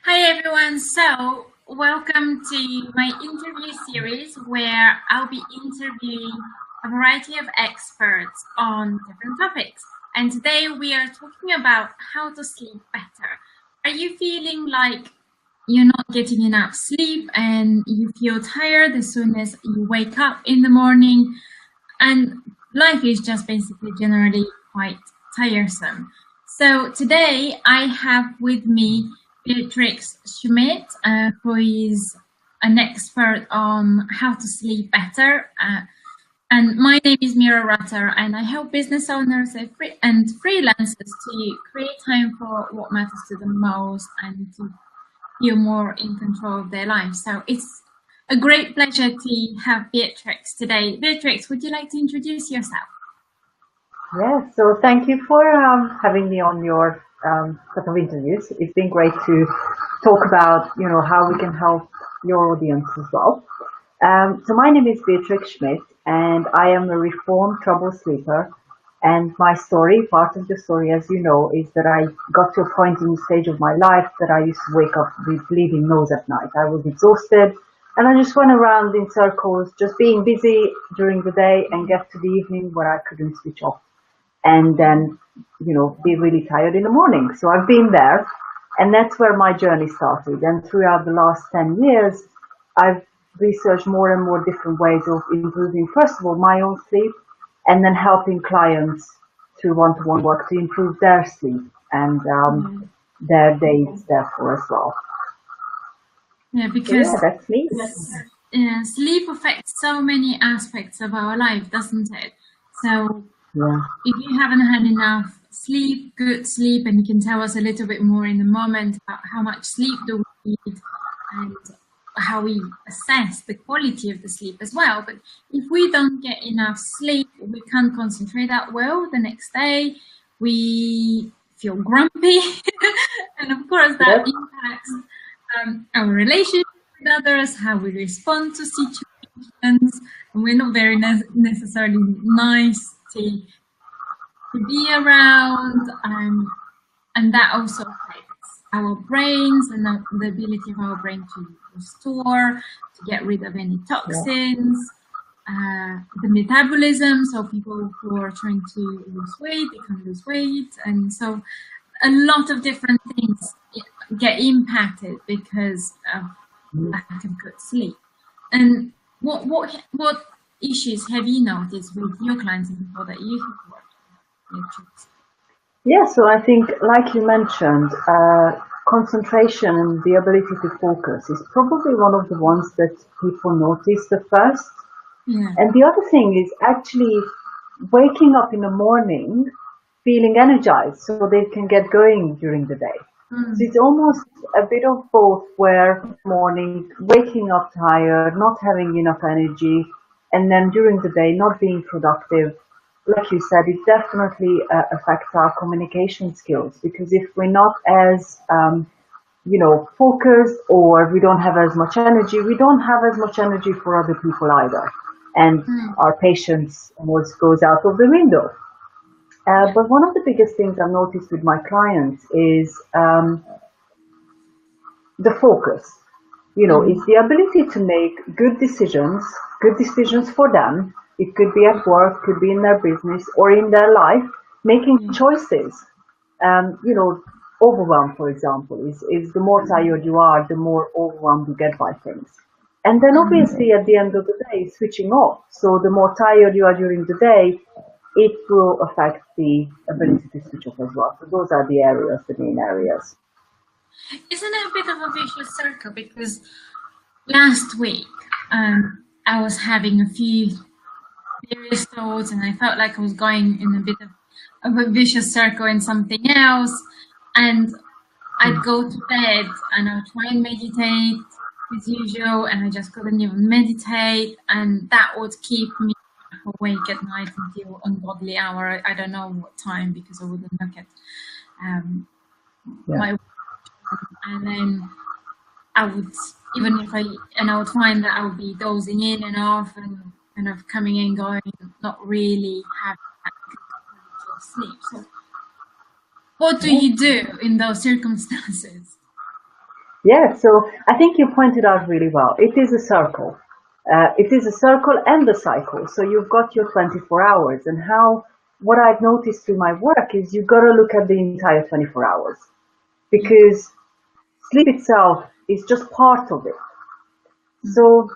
Hi everyone, so welcome to my interview series where I'll be interviewing a variety of experts on different topics. And today we are talking about how to sleep better. Are you feeling like you're not getting enough sleep and you feel tired as soon as you wake up in the morning? And life is just basically generally quite tiresome. So today I have with me Beatrix Schmidt, who is an expert on how to sleep better. And my name is Mira Rutter, and I help business owners and freelancers to create time for what matters to them most and to feel more in control of their lives. So it's a great pleasure to have Beatrix today. Beatrix, would you like to introduce yourself? Yes, so thank you for having me on your set of interviews. It's been great to talk about, how we can help your audience as well. So my name is Beatrix Schmidt, and I am a reformed trouble sleeper. And my story, part of the story, as you know, is that I got to a point in the stage of my life that I used to wake up with bleeding nose at night. I was exhausted, and I just went around in circles, just being busy during the day and get to the evening where I couldn't switch off and then, be really tired in the morning. So I've been there, and that's where my journey started. And throughout the last 10 years, I've researched more and more different ways of improving, first of all, my own sleep, and then helping clients through one-to-one work to improve their sleep and their days therefore as well. Yeah, because that's me. Sleep affects so many aspects of our life, doesn't it? So if you haven't had enough sleep, good sleep, and you can tell us a little bit more in a moment about how much sleep do we need and how we assess the quality of the sleep as well. But if we don't get enough sleep, we can't concentrate that well the next day. We feel grumpy. And of course, that impacts our relationship with others, how we respond to situations. And we're not very necessarily nice to be around, and that also affects our brains and the ability of our brain to restore, to get rid of any toxins, the metabolism. So people who are trying to lose weight, they can lose weight, and so a lot of different things get impacted because of lack of good sleep. And what issues have you noticed with your clients and people that you have worked with? Yeah, so I think, like you mentioned, concentration and the ability to focus is probably one of the ones that people notice the first. Yeah. And the other thing is actually waking up in the morning feeling energized so they can get going during the day. So it's almost a bit of both, where morning waking up tired, not having enough energy, and then during the day not being productive. Like you said, it definitely affects our communication skills, because if we're not as focused, or we don't have as much energy, we don't have as much energy for other people either, and our patience almost goes out of the window. But one of the biggest things I've noticed with my clients is the focus. It's the ability to make good decisions for them. It could be at work, could be in their business or in their life, making choices. Overwhelm, for example, is the more tired you are, the more overwhelmed you get by things. And then obviously at the end of the day, switching off. So the more tired you are during the day, it will affect the ability to switch off as well. So those are the main areas. Isn't it a bit of a vicious circle? Because last week I was having a few serious thoughts, and I felt like I was going in a bit of a vicious circle in something else. And I'd go to bed and I'd try and meditate as usual, and I just couldn't even meditate, and that would keep me awake at night until ungodly hour. I don't know what time, because I wouldn't look at my watch. And then I would, I would find that I would be dozing in and off and kind of coming and going, not really having that good quality of sleep. So what do you do in those circumstances? Yeah, so I think you pointed out really well. It is a circle. It is a circle and a cycle. So you've got your 24 hours, and what I've noticed through my work is you've got to look at the entire 24 hours, because sleep itself is just part of it. So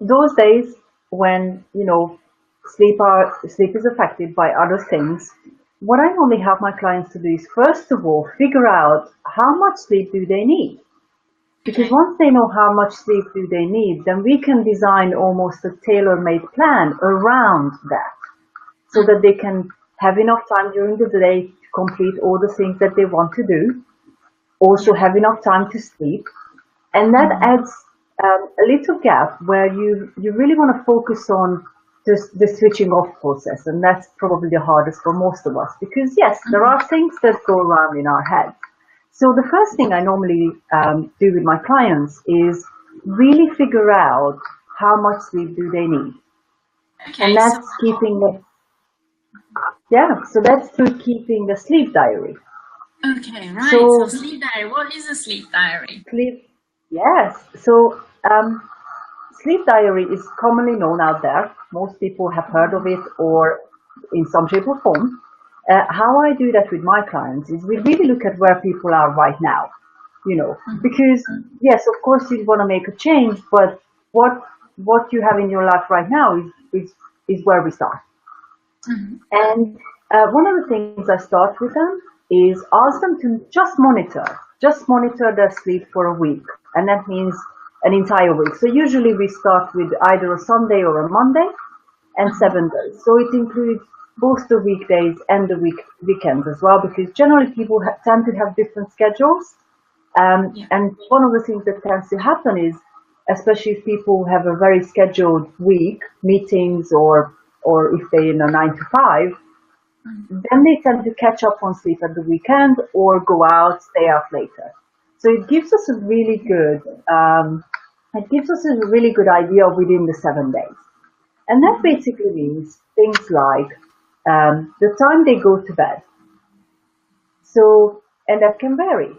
those days when, sleep is affected by other things, what I normally have my clients to do is, first of all, figure out how much sleep do they need. Because once they know how much sleep do they need, then we can design almost a tailor-made plan around that, so that they can have enough time during the day to complete all the things that they want to do, also have enough time to sleep. And that adds a little gap where you really want to focus on the switching off process. And that's probably the hardest for most of us, because yes, there are things that go around in our heads. So the first thing I normally do with my clients is really figure out how much sleep do they need. And that's so that's through keeping the sleep diary. Okay, right. So sleep diary, what is a sleep diary? Yes. So sleep diary is commonly known out there. Most people have heard of it, or in some shape or form. How I do that with my clients is we really look at where people are right now, because yes, of course you want to make a change, but what you have in your life right now is where we start. And one of the things I start with them is ask them to just monitor their sleep for a week, and that means an entire week. So usually we start with either a Sunday or a Monday, and 7 days. So it includes both the weekdays and the weekends as well, because generally people tend to have different schedules. And one of the things that tends to happen is, especially if people have a very scheduled week, meetings, or if they're in a 9 to 5, then they tend to catch up on sleep at the weekend or go out, stay out later. So it gives us a really good, idea within the 7 days. And that basically means things like the time they go to bed. So, and that can vary.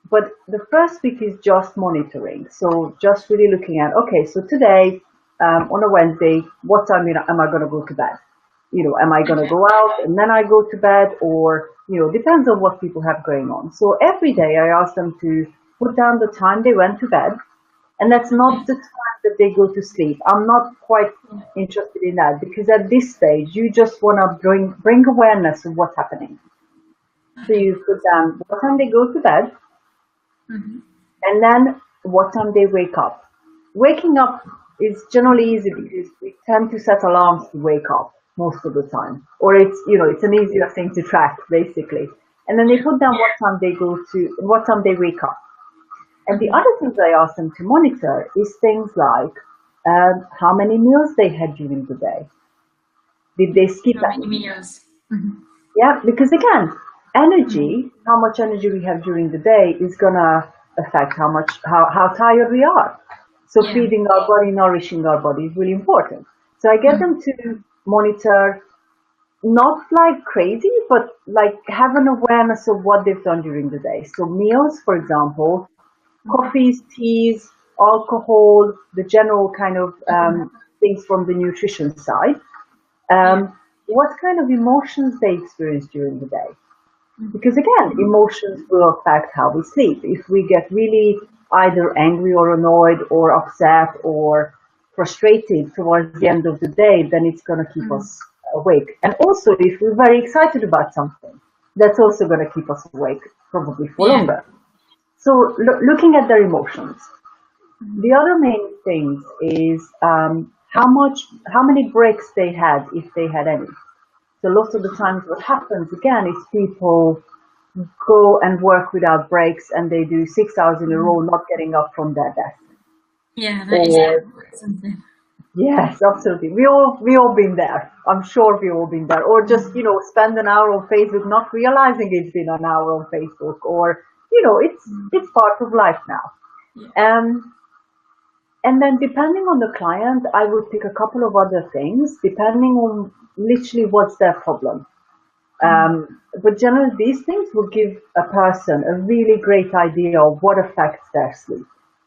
But the first week is just monitoring. So just really looking at, okay, so today, on a Wednesday, what time am I going to go to bed? Am I going to go out and then I go to bed, or, depends on what people have going on. So every day I ask them to put down the time they went to bed, and that's not the time that they go to sleep. I'm not quite interested in that, because at this stage, you just want to bring awareness of what's happening. So you put down what time they go to bed, and then what time they wake up. Waking up is generally easy because we tend to set alarms to wake up most of the time, or it's an easier thing to track basically. And then they put down what time they wake up. And the other things I ask them to monitor is things like how many meals they had during the day. Did they skip any meals? Yeah, because again, energy, how much energy we have during the day is gonna affect how tired we are. So feeding our body, nourishing our body is really important. So I get them to monitor, not like crazy, but like have an awareness of what they've done during the day. So meals, for example, coffees, teas, alcohol, the general kind of things from the nutrition side. What kind of emotions they experience during the day. Because again, emotions will affect how we sleep. If we get really either angry or annoyed or upset or frustrated towards the end of the day, then it's going to keep us awake. And also, if we're very excited about something, that's also going to keep us awake, probably for longer. So looking at their emotions. The other main thing is how many breaks they had, if they had any. So lots of the times what happens again is people go and work without breaks, and they do 6 hours in a row not getting up from their desk. Yeah, that is something. Yes, absolutely. We all been there. I'm sure we all been there. Or just, spend an hour on Facebook not realizing it's been an hour on Facebook, or, it's part of life now. And then depending on the client, I would pick a couple of other things, depending on literally what's their problem. But generally, these things will give a person a really great idea of what affects their sleep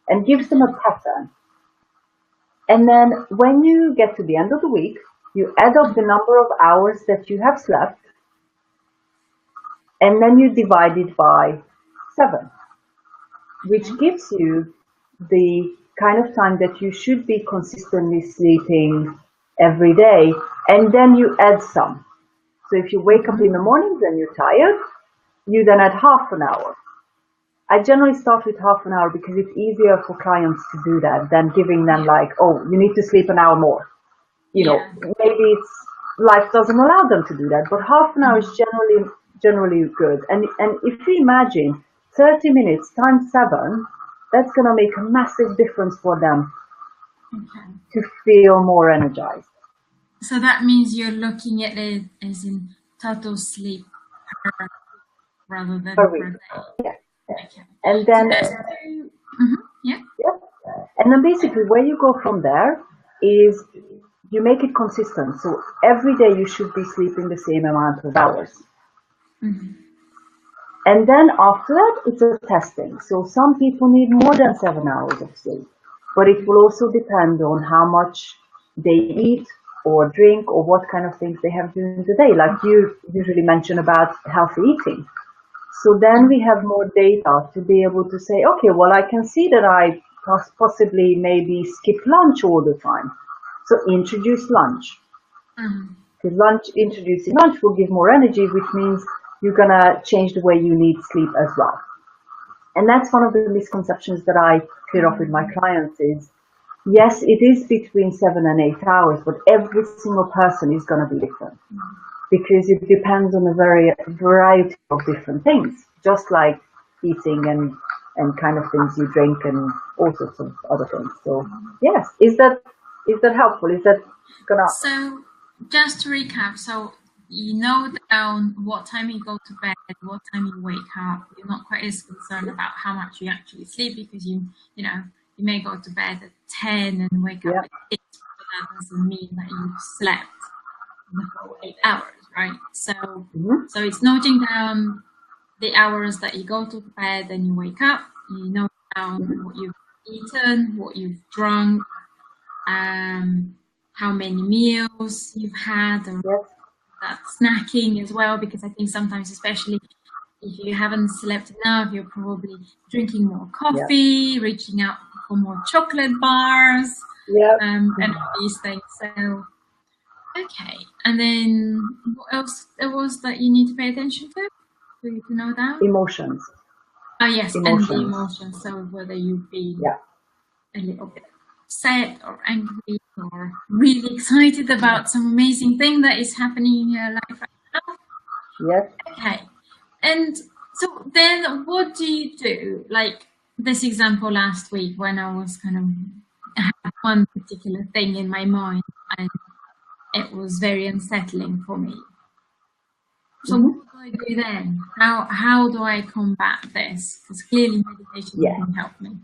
and gives them a pattern. And then when you get to the end of the week, you add up the number of hours that you have slept, and then you divide it by 7, which gives you the kind of time that you should be consistently sleeping every day, and then you add some. So if you wake up in the mornings and you're tired, you then add half an hour. I generally start with half an hour because it's easier for clients to do that than giving them like, oh, you need to sleep an hour more. You know, maybe life doesn't allow them to do that, but half an hour is generally good. And if you imagine 30 minutes times 7, that's going to make a massive difference for them to feel more energized. So that means you're looking at it as in total sleep rather than per day. Yeah. Okay. And then, and then basically where you go from there is you make it consistent. So every day you should be sleeping the same amount of hours. And then after that, it's a testing. So some people need more than 7 hours of sleep, but it will also depend on how much they eat or drink or what kind of things they have during the day. Like you usually mention about healthy eating. So then we have more data to be able to say, okay, well, I can see that I possibly maybe skip lunch all the time. So introduce lunch. Because introducing lunch will give more energy, which means you're going to change the way you need sleep as well. And that's one of the misconceptions that I clear up with my clients is, yes, it is between 7 and 8 hours, but every single person is going to be different. Because it depends on a variety of different things, just like eating and kind of things you drink and all sorts of other things. So yes, is that helpful? Is that gonna? So just to recap, so you know down what time you go to bed, what time you wake up. You're not quite as concerned about how much you actually sleep because you may go to bed at 10 and wake up at 6, but that doesn't mean that you've slept the whole 8 hours, right? So so it's noting down the hours that you go to bed and you wake up. You note down what you've eaten, what you've drunk, how many meals you've had, or that snacking as well, because I think sometimes, especially if you haven't slept enough, you're probably drinking more coffee, reaching out for more chocolate bars, and all these things. So okay, and then what else there was that you need to pay attention to for you to know that? Emotions. Oh yes, emotions. And the emotions. So whether you be a little bit upset or angry or really excited about some amazing thing that is happening in your life right now. Yes. Okay, and so then what do you do? Like this example last week when I was I had one particular thing in my mind and it was very unsettling for me. So what do I do then? How do I combat this? Because clearly meditation can help me.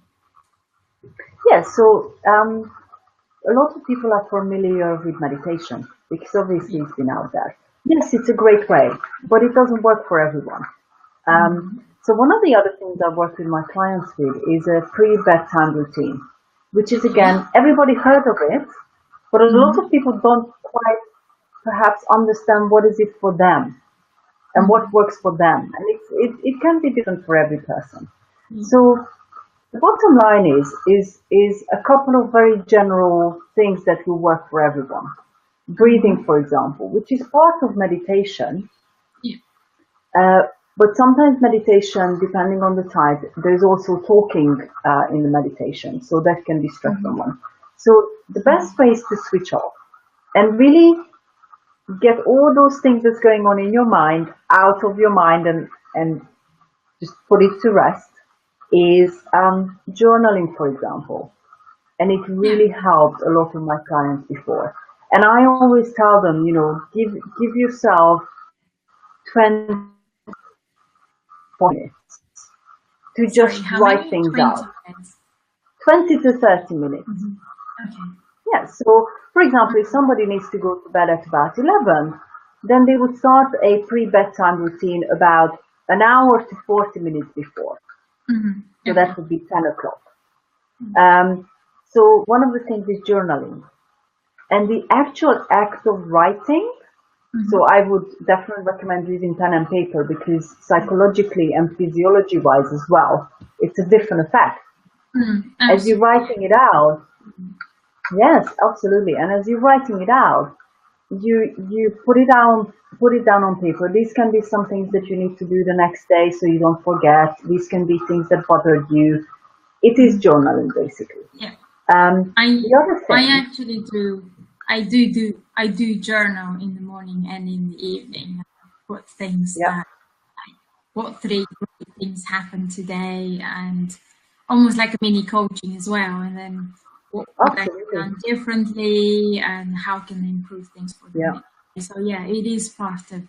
Yes, so a lot of people are familiar with meditation because obviously it's been out there. Yes, it's a great way, but it doesn't work for everyone. So one of the other things I work with my clients with is a pre-bedtime routine, which is, again, everybody heard of it, but a lot of people don't quite perhaps understand what is it for them and what works for them. And it can be different for every person. So the bottom line is a couple of very general things that will work for everyone. Breathing, for example, which is part of meditation. But sometimes meditation, depending on the type, there's also talking in the meditation. So that can distract someone. So the best way is to switch off and really get all those things that's going on in your mind out of your mind and just put it to rest is journaling, for example. And it really helped a lot of my clients before. And I always tell them, give yourself 20 minutes to just write things out. 20 to 30 minutes. Okay. Yeah, so for example, if somebody needs to go to bed at about 11, then they would start a pre-bedtime routine about an hour to 40 minutes before. So that would be 10 o'clock. So one of the things is journaling. And the actual act of writing, so I would definitely recommend using pen and paper, because psychologically and physiology-wise as well, it's a different effect. As you're writing it out, yes, absolutely. And as you're writing it out, you put it down on paper. These can be some things that you need to do the next day so you don't forget. These can be things that bothered you. It is journaling, basically. Yeah. The other thing, I do journal in the morning and in the evening. What things what three great things happened today, and almost like a mini coaching as well. And then what could I have done differently, and how can I improve things for them? So yeah, it is part of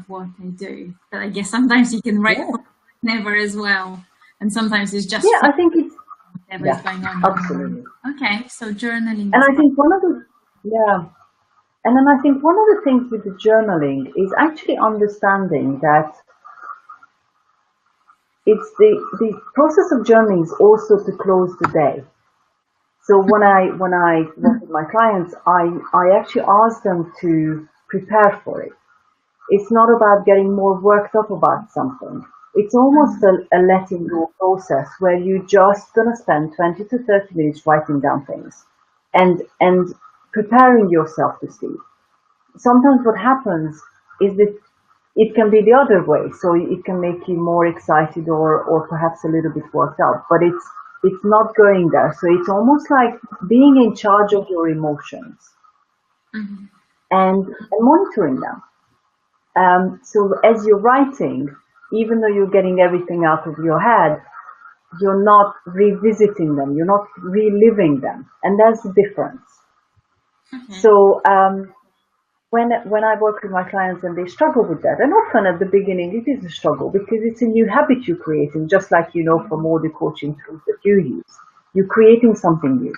what I do. But I guess sometimes you can write never as well, and sometimes it's just I think it's whatever's going on. Absolutely. Okay, so journaling. And I think one of the and then I think one of the things with the journaling is actually understanding that it's the process of journaling is also to close the day. So when I work with my clients, I actually ask them to prepare for it. It's not about getting more worked up about something. It's almost a letting go process where you just gonna spend 20 to 30 minutes writing down things and preparing yourself to sleep. Sometimes what happens is that it can be the other way, so it can make you more excited or perhaps a little bit worked out, but it's not going there. So it's almost like being in charge of your emotions and monitoring them. So as you're writing, even though you're getting everything out of your head, you're not revisiting them, you're not reliving them, and that's the difference. So when I work with my clients and they struggle with that, and often at the beginning it is a struggle because it's a new habit you're creating, just like from all the coaching tools that you use. You're creating something new,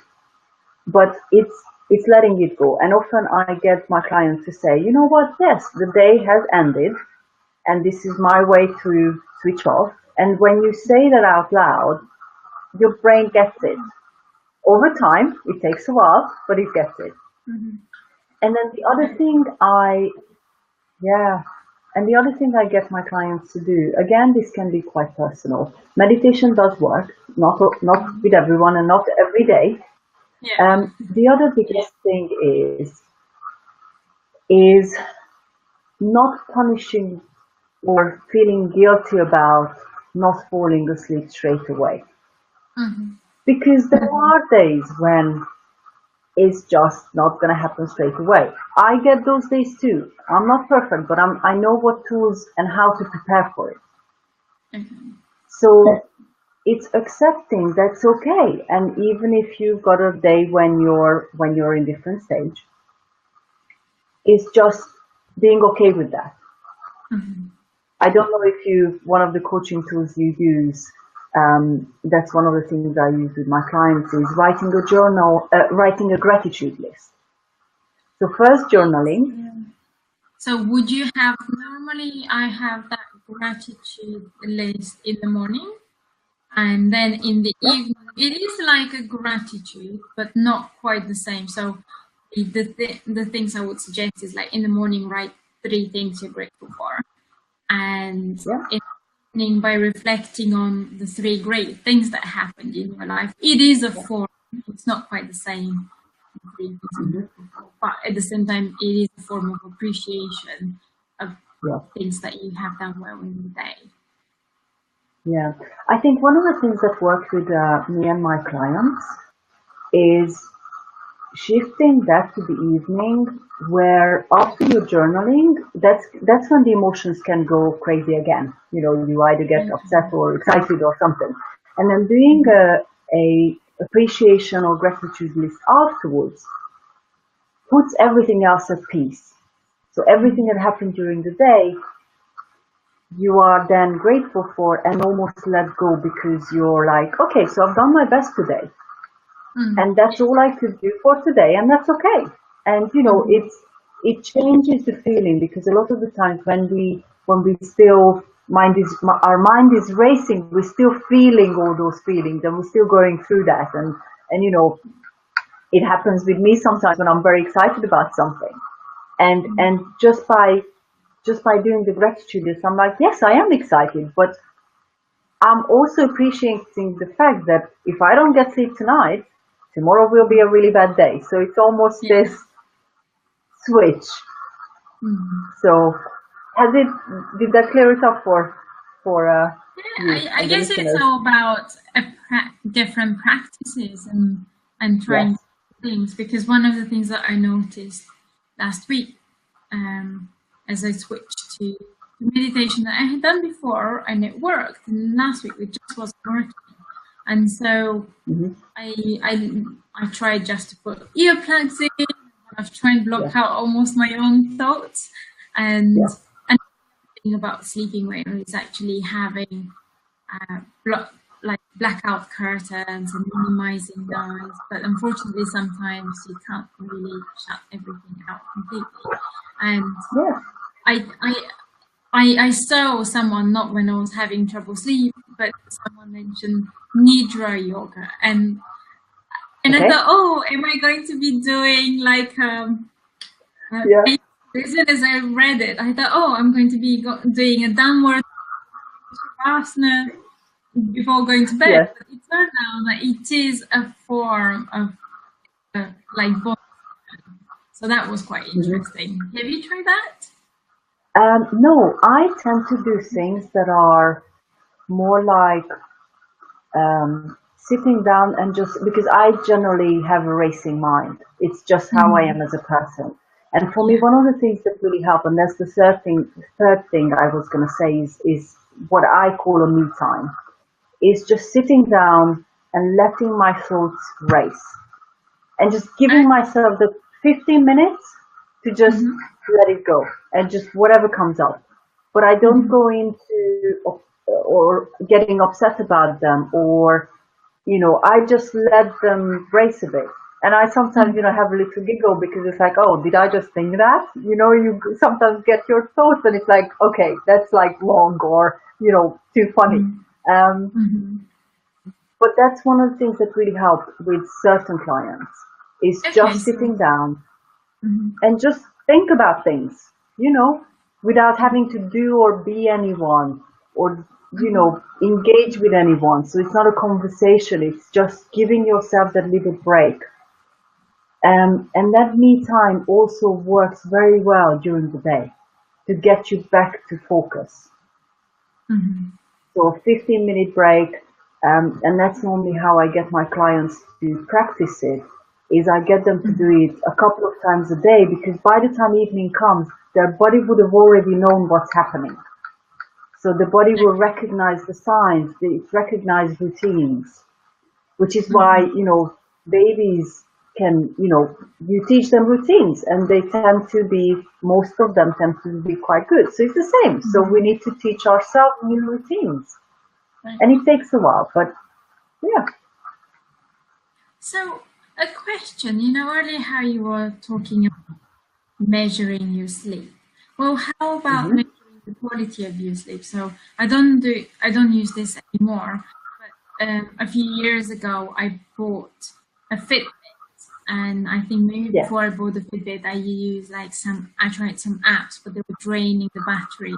but it's letting it go. And often I get my clients to say, you know what, yes, the day has ended and this is my way to switch off. And when you say that out loud, your brain gets it. Over time, it takes a while, but it gets it. And then the other thing I get my clients to do, again, this can be quite personal. Meditation does work, not with everyone and not every day. The other biggest thing is not punishing or feeling guilty about not falling asleep straight away. Because there are days when it's just not going to happen straight away. I get those days too. I'm not perfect, but I know what tools and how to prepare for it. So it's accepting that's okay. And even if you've got a day when you're in different stage, it's just being okay with that. I don't know if one of the coaching tools you use, that's one of the things I use with my clients, is writing a journal, writing a gratitude list. So first journaling. So would you have, normally I have that gratitude list in the morning, and then in the evening, it is like a gratitude, but not quite the same. So the things I would suggest is, like, in the morning, write 3 things you're grateful for. And in the evening, by reflecting on the 3 great things that happened in your life, it is a form. It's not quite the same, but at the same time, it is a form of appreciation of things that you have done well in the day. Yeah, I think one of the things that works with me and my clients is shifting that to the evening, where after your journaling, that's when the emotions can go crazy again. You either get upset or excited or something, and then doing a appreciation or gratitude list afterwards puts everything else at peace. So everything that happened during the day, you are then grateful for and almost let go, because you're like, okay, so I've done my best today. And that's all I could do for today, and that's okay. And it changes the feeling, because a lot of the times when we still our mind is racing, we're still feeling all those feelings, and we're still going through that, and you know, it happens with me sometimes when I'm very excited about something, and just by doing the gratitude list, I'm like, yes, I am excited, but I'm also appreciating the fact that if I don't get sleep tonight, tomorrow will be a really bad day. So it's almost this switch. So did that clear it up for you? I guess it's all about different practices and trying things, because one of the things that I noticed last week, as I switched to meditation that I had done before and it worked, and last week it just wasn't working, and so I tried just to put earplugs in. I've tried to block out almost my own thoughts, and the thing about sleeping well is actually having blackout curtains and minimizing noise. But unfortunately, sometimes you can't really shut everything out completely. And I saw someone, not when I was having trouble sleep, but someone mentioned Nidra yoga, and I thought, oh, am I going to be doing like as soon as I read it, I thought, oh, I'm going to be doing a downward asana before going to bed. But it turned out that it is a form of like body. So that was quite interesting. Have you tried that? No, I tend to do things that are more like sitting down and just, because I generally have a racing mind. It's just how I am as a person. And for me, one of the things that really help, and that's the third thing I was going to say, is what I call a me time, is just sitting down and letting my thoughts race, and just giving myself the 15 minutes to just let it go, and just whatever comes up. But I don't go into or getting upset about them, or, you know, I just let them race a bit. And I sometimes, you know, have a little giggle, because it's like, oh, did I just think that? You know, you sometimes get your thoughts and it's like, okay, that's like long, or, you know, too funny. But that's one of the things that really help with certain clients, is just sitting down and just think about things, you know, without having to do or be anyone, or, you know, engage with anyone. So it's not a conversation, it's just giving yourself that little break. And that me time also works very well during the day to get you back to focus. So a 15-minute break, and that's normally how I get my clients to practice it, is I get them to do it a couple of times a day, because by the time evening comes, their body would have already known what's happening. So the body will recognize the signs, it recognizes routines, which is why, you know, babies can, you know, you teach them routines, and they tend to be, most of them tend to be quite good. So it's the same. So we need to teach ourselves new routines. And it takes a while, but yeah. So a question, you know, earlier how you were talking about measuring your sleep. Well, how about measuring the quality of your sleep? So I don't use this anymore, but a few years ago I bought a Fitbit, and I think maybe before I bought the Fitbit, I tried some apps, but they were draining the battery.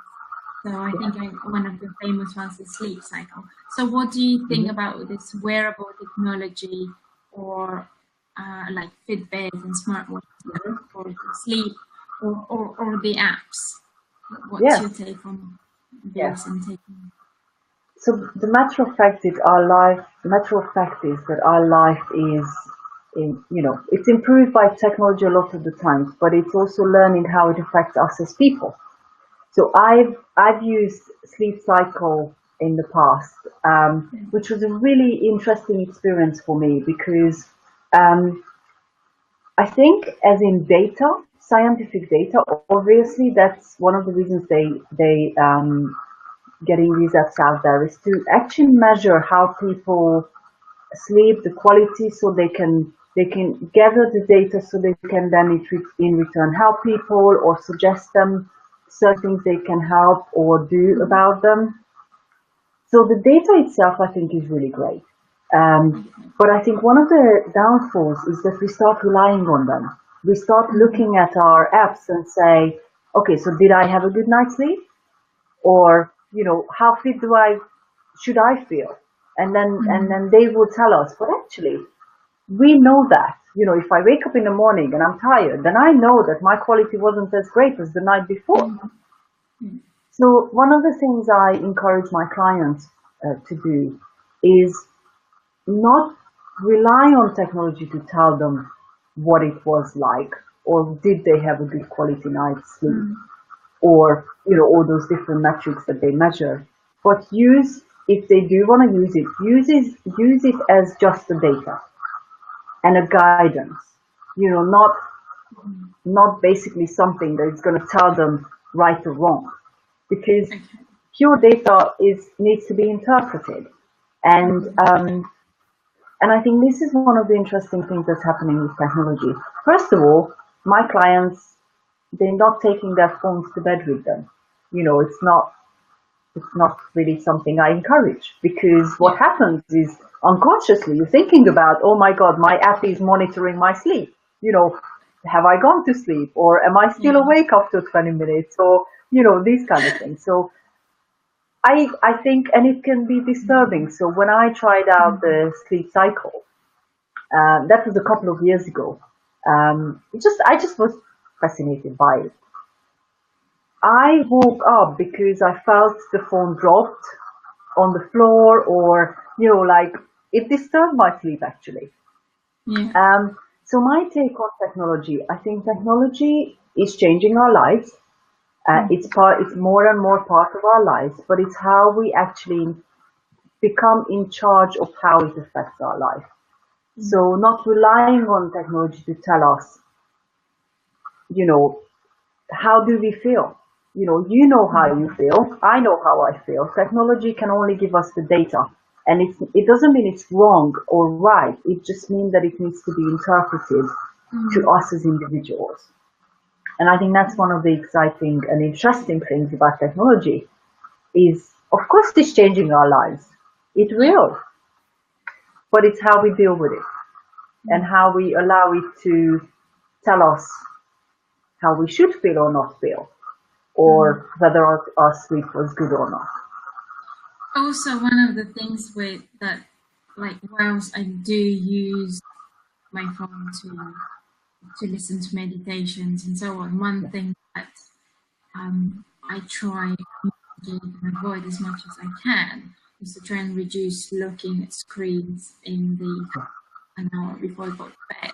So I think one of the famous ones is Sleep Cycle. So what do you think about this wearable technology, or like Fitbit and smartwatches for sleep, or the apps? What's your take on this and taking? So the matter of fact is that our life is, you know, it's improved by technology a lot of the times, but it's also learning how it affects us as people. So I've used Sleep Cycle in the past, which was a really interesting experience for me, because I think, as in data, scientific data, obviously that's one of the reasons they getting these apps out there, is to actually measure how people sleep, the quality, so they can They can gather the data so they can then in return help people or suggest them certain things they can help or do about them. So the data itself, I think, is really great. But I think one of the downfalls is that we start relying on them. We start looking at our apps and say, okay, so did I have a good night's sleep? Or, how fit should I feel? And then they will tell us, but actually, we know that, if I wake up in the morning and I'm tired, then I know that my quality wasn't as great as the night before. So one of the things I encourage my clients to do is not rely on technology to tell them what it was like, or did they have a good quality night's sleep, or all those different metrics that they measure. But if they do want to use it as just the data and a guidance, not basically something that is going to tell them right or wrong, because pure data needs to be interpreted. And I think this is one of the interesting things that's happening with technology. First of all, my clients, they're not taking their phones to bed with them. It's not really something I encourage, because what happens is unconsciously you're thinking about, oh my God, my app is monitoring my sleep. Have I gone to sleep, or am I still awake after 20 minutes, or, these kind of things. So I think, and it can be disturbing. So when I tried out the Sleep Cycle, that was a couple of years ago. I just was fascinated by it. I woke up because I felt the phone dropped on the floor, or it disturbed my sleep actually. So my take on technology, I think technology is changing our lives. It's more and more part of our lives, but it's how we actually become in charge of how it affects our life. So not relying on technology to tell us, how do we feel? How you feel. I know how I feel. Technology can only give us the data. And it doesn't mean it's wrong or right. It just means that it needs to be interpreted to us as individuals. And I think that's one of the exciting and interesting things about technology is, of course, it's changing our lives. It will. But it's how we deal with it and how we allow it to tell us how we should feel or not feel, or whether our sleep was good or not. Also, one of the things whilst I do use my phone to listen to meditations and so on, one thing that I try to avoid as much as I can is to try and reduce looking at screens in an hour before I go to bed,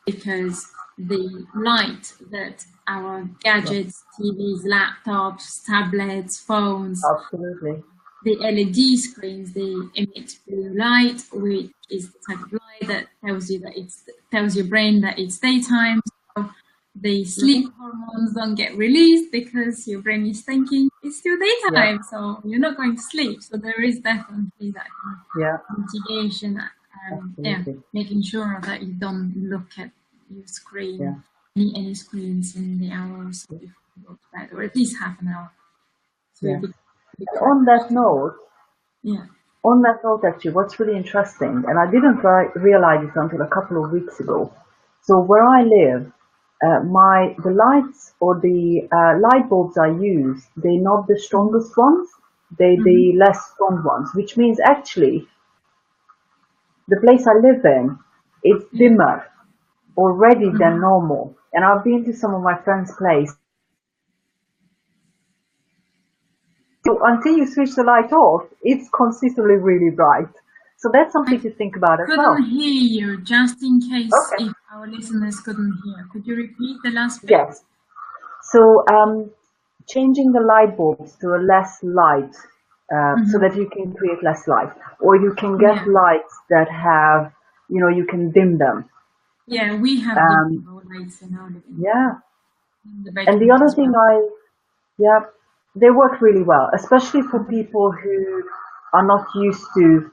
because the light that our gadgets, TVs, laptops, tablets, phones, absolutely, the LED screens, they emit blue light, which is the type of light that tells your brain that it's daytime. So the sleep hormones don't get released because your brain is thinking it's still daytime, so you're not going to sleep. So there is definitely that kind of mitigation, making sure that you don't look at your screen, any screens in the hour or so before you go to bed, or at least half an hour. So on that note, actually, what's really interesting, and I didn't realize it until a couple of weeks ago. So where I live, the lights or the light bulbs I use, they're not the strongest ones. They're the less strong ones, which means actually the place I live in, it's dimmer already than normal. And I've been to some of my friends' place. So until you switch the light off, it's consistently really bright. So that's something to think about as well. I couldn't hear you, just in case if our listeners couldn't hear. Could you repeat the last bit? Yes. So changing the light bulbs to a less light, so that you can create less light. Or you can get lights that have, you can dim them. Yeah, we have dimmable lights in our living room. Yeah. And the other thing they work really well, especially for people who are not used to,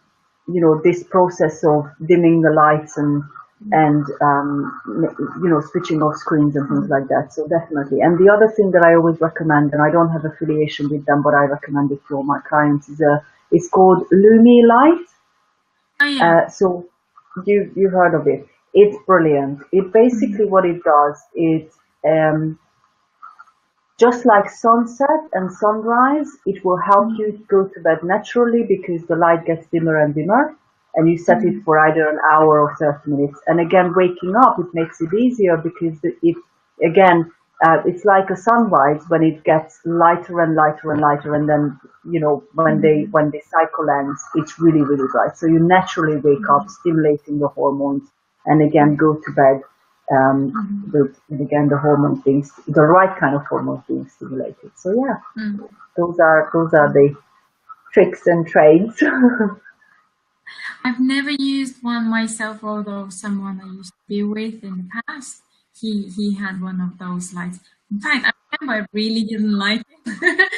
this process of dimming the lights and, and switching off screens and things like that. So definitely. And the other thing that I always recommend, and I don't have affiliation with them, but I recommend it to all my clients, is called Lumi Light. Oh, yeah. So you've heard of it. It's brilliant. It basically what it does is just like sunset and sunrise, it will help you go to bed naturally because the light gets dimmer and dimmer, and you set it for either an hour or 30 minutes. And again, waking up, it makes it easier because it's like a sunrise when it gets lighter and lighter and lighter, and then when the cycle ends, it's really really bright. So you naturally wake up, stimulating the hormones, and again go to bed. And again, the hormones the right kind of hormones being stimulated. So yeah, those are the tricks and trades. I've never used one myself, although someone I used to be with in the past, he had one of those lights. In fact, I remember I really didn't like it.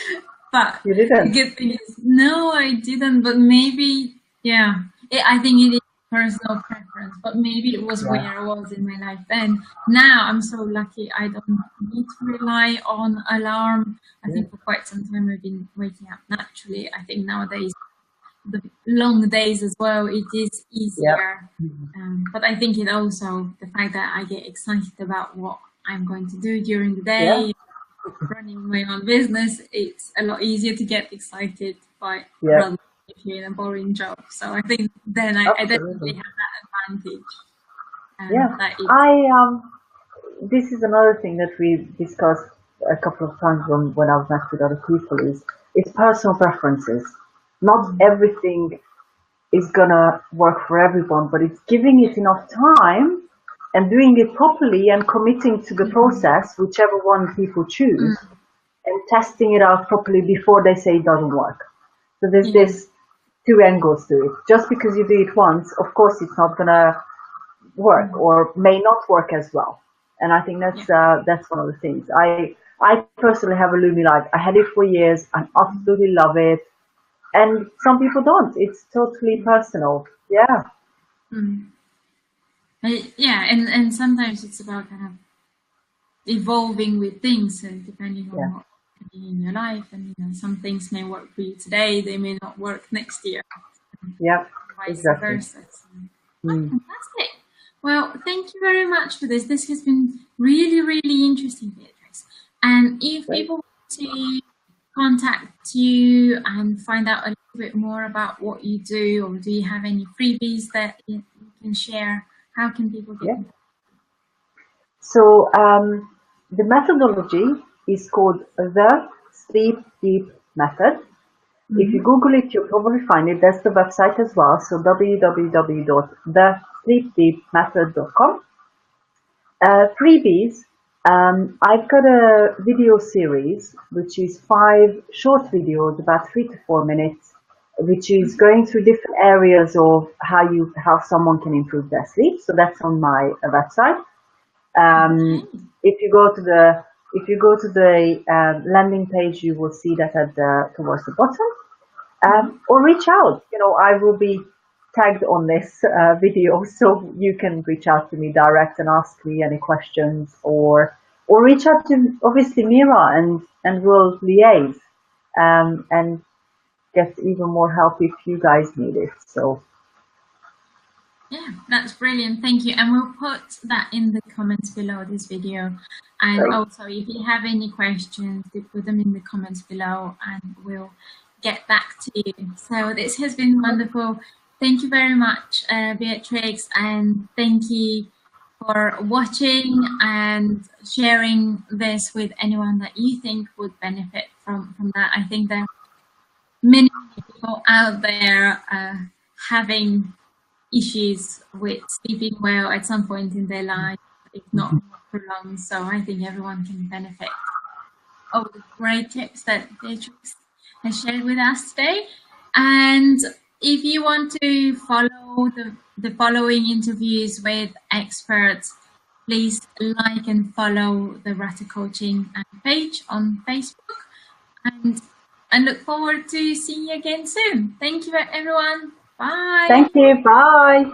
But you didn't? the good thing is, no, I didn't. But maybe, yeah, I think it is personal preference. But maybe it was where I was in my life then. Now I'm so lucky I don't need to rely on alarm. I think for quite some time I've been waking up naturally. I think nowadays, the long days as well, it is easier. But I think it also, the fact that I get excited about what I'm going to do during the day, running my own business, it's a lot easier to get excited by rather if you're in a boring job. So I think then I definitely have that advantage. This is another thing that we discussed a couple of times when I've met with other people is personal preferences. Not everything is gonna work for everyone, but it's giving it enough time and doing it properly and committing to the process, whichever one people choose, and testing it out properly before they say it doesn't work. So there's this two angles to it. Just because you do it once, of course, it's not gonna work or may not work as well. And I think that's one of the things. I personally have a Lumi Light. I had it for years. I absolutely love it. And some people don't. It's totally personal. Yeah. Yeah, and sometimes it's about kind of evolving with things, and depending on what's happening in your life, and some things may work for you today, they may not work next year. Yeah, vice versa. So, fantastic. Well, thank you very much for this. This has been really, really interesting, Beatrix. And if people want to contact you and find out a little bit more about what you do, or do you have any freebies that you can share? How can people get in touch? So the methodology is called the Sleep Deep Method. If you Google it, you'll probably find it. That's the website as well. So www.thesleepdeepmethod.com. Freebies. I've got a video series, which is 5 short videos, about 3 to 4 minutes, which is going through different areas of how someone can improve their sleep. So that's on my website. If you go to the landing page, you will see that towards the bottom. Or reach out. I will be tagged on this video, so you can reach out to me direct and ask me any questions, or reach out to obviously Mira, and we'll liaise and get even more help if you guys need it. So. Yeah, that's brilliant. Thank you. And we'll put that in the comments below this video. And also, if you have any questions, do put them in the comments below and we'll get back to you. So this has been wonderful. Thank you very much, Beatrix, and thank you for watching and sharing this with anyone that you think would benefit from that. I think there are many people out there having issues with sleeping well at some point in their life, if not prolonged. So I think everyone can benefit of the great tips that Beatrix has shared with us today. And if you want to follow the following interviews with experts, please like and follow the Rutter Coaching page on Facebook. And I look forward to seeing you again soon. Thank you, everyone. Bye. Thank you. Bye.